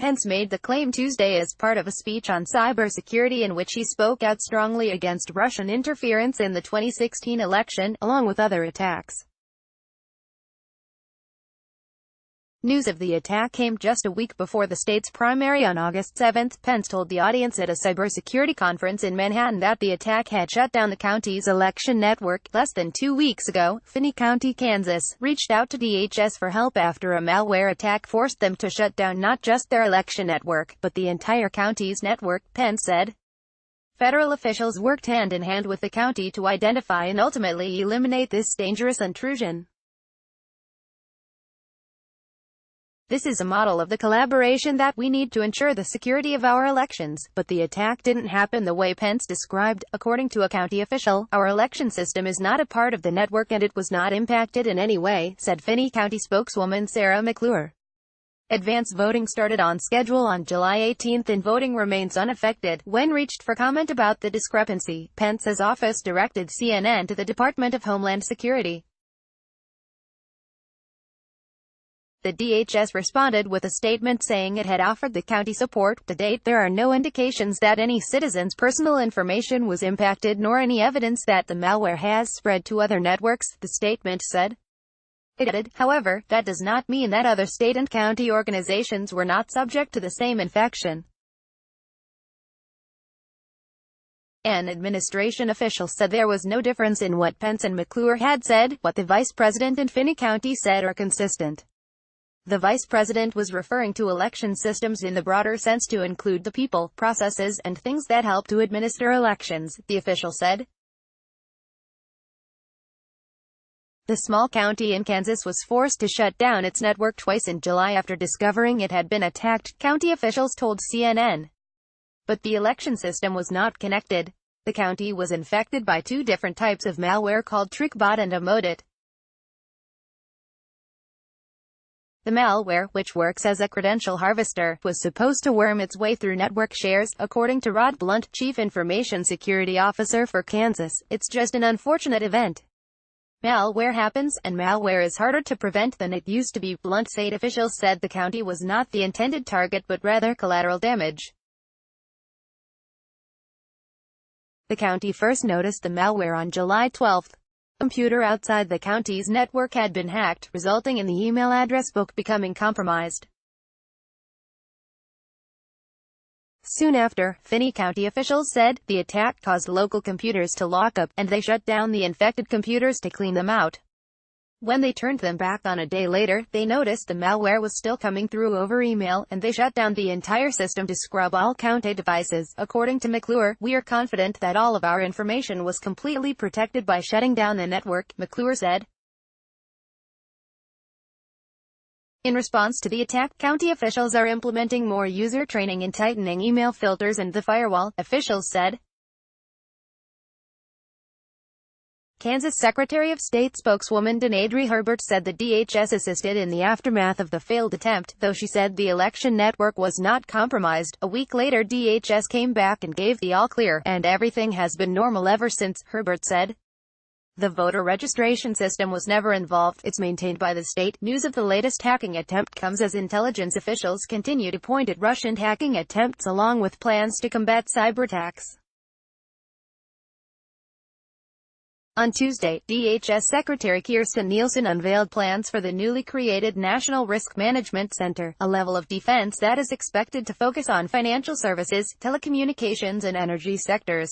Pence made the claim Tuesday as part of a speech on cybersecurity in which he spoke out strongly against Russian interference in the 2016 election, along with other attacks. News of the attack came just a week before the state's primary on August 7. Pence told the audience at a cybersecurity conference in Manhattan that the attack had shut down the county's election network. Less than 2 weeks ago, Finney County, Kansas, reached out to DHS for help after a malware attack forced them to shut down not just their election network, but the entire county's network, Pence said. Federal officials worked hand in hand with the county to identify and ultimately eliminate this dangerous intrusion. This is a model of the collaboration that we need to ensure the security of our elections, but the attack didn't happen the way Pence described, according to a county official. Our election system is not a part of the network and it was not impacted in any way, said Finney County spokeswoman Sarah McClure. Advance voting started on schedule on July 18 and voting remains unaffected. When reached for comment about the discrepancy, Pence's office directed CNN to the Department of Homeland Security. The DHS responded with a statement saying it had offered the county support. To date, there are no indications that any citizen's personal information was impacted nor any evidence that the malware has spread to other networks, the statement said. It added, however, that does not mean that other state and county organizations were not subject to the same infection. An administration official said there was no difference in what Pence and McClure had said. What the vice president and Finney County said are consistent. The vice president was referring to election systems in the broader sense to include the people, processes, and things that help to administer elections, the official said. The small county in Kansas was forced to shut down its network twice in July after discovering it had been attacked, county officials told CNN. But the election system was not connected. The county was infected by two different types of malware called TrickBot and Amodit. The malware, which works as a credential harvester, was supposed to worm its way through network shares, according to Rod Blunt, Chief Information Security Officer for Kansas. It's just an unfortunate event. Malware happens, and malware is harder to prevent than it used to be, Blunt said. Officials said the county was not the intended target but rather collateral damage. The county first noticed the malware on July 12. A computer outside the county's network had been hacked, resulting in the email address book becoming compromised. Soon after, Finney County officials said, the attack caused local computers to lock up, and they shut down the infected computers to clean them out. When they turned them back on a day later, they noticed the malware was still coming through over email, and they shut down the entire system to scrub all county devices. According to McClure, we are confident that all of our information was completely protected by shutting down the network, McClure said. In response to the attack, county officials are implementing more user training and tightening email filters and the firewall, officials said. Kansas Secretary of State spokeswoman Denadri Herbert said the DHS assisted in the aftermath of the failed attempt, though she said the election network was not compromised. A week later, DHS came back and gave the all-clear, and everything has been normal ever since, Herbert said. The voter registration system was never involved. It's maintained by the state. News of the latest hacking attempt comes as intelligence officials continue to point at Russian hacking attempts along with plans to combat cyberattacks. On Tuesday, DHS Secretary Kirstjen Nielsen unveiled plans for the newly created National Risk Management Center, a level of defense that is expected to focus on financial services, telecommunications and energy sectors.